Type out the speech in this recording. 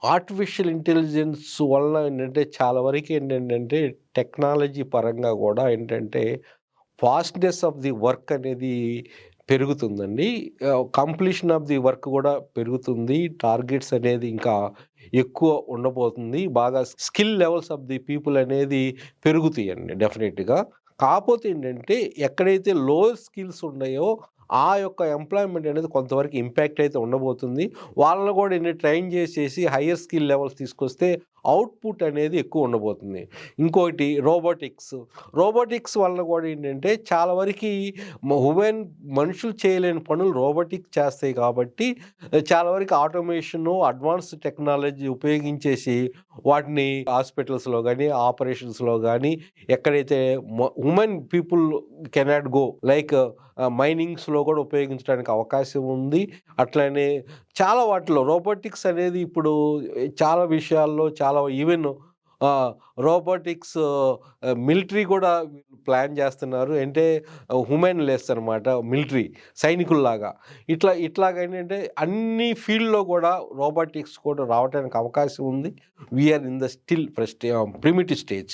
Artificial intelligence వల్ల ఏంటంటే చాలా వరకు ఏంటంటే టెక్నాలజీ పరంగా గూడా ఏంటంటే ఫాస్ట్‌నెస్ ఆఫ్ ది వర్క్ అనేది పెరుగుతుందండి. కంప్లీషన్ ఆఫ్ ది వర్క్ గూడా పెరుగుతుంది. టార్గెట్స్ అనేది ఇంకా ఎక్కువ ఉండబోతుంది. బాగా skill levels of the people అనేది పెరుగుతాయండి డెఫినిట్‌గా. కాపోతే ఏంటంటే ఎక్కడైతే లో స్కిల్స్ ఉన్నాయో ఆ యొక్క ఎంప్లాయ్‌మెంట్ అనేది కొంతవరకు ఇంపాక్ట్ అయితే ఉండబోతుంది. వాళ్ళని గూడా ట్రైన్ చేసేసి హైయర్ స్కిల్ లెవెల్స్ తీసుకొస్తే అవుట్‌పుట్ అనేది ఎక్కువ ఉండబోతుంది. ఇంకోటి రోబోటిక్స్. రోబోటిక్స్ వల్ల గూడా చాలా వరకి మనుషులు చేయలేని పనులు రోబోటిక్ చేస్తాయి కాబట్టి చాలా వరకు ఆటోమేషను, అడ్వాన్స్డ్ టెక్నాలజీ ఉపయోగించేసి వాటిని హాస్పిటల్స్‌లో గాని, ఆపరేషన్స్‌లో గాని ఎక్కడైతే women people cannot go like మైనింగ్స్‌లో కూడా ఉపయోగించడానికి అవకాశం ఉంది. అట్లనే చాలా వాటిలో రోబోటిక్స్ అనేది ఇప్పుడు చాలా విషయాల్లో చాలా ఈవెన్ రోబోటిక్స్ మిలిటరీ కూడా ప్లాన్ చేస్తున్నారు. అంటే హ్యూమన్ లెస్ అనమాట మిలిటరీ సైనికుల్లాగా. ఇట్లాగేంటంటే అన్ని ఫీల్డ్‌లో కూడా రోబోటిక్స్ కూడా రావటానికి అవకాశం ఉంది. We are in the still primitive stage.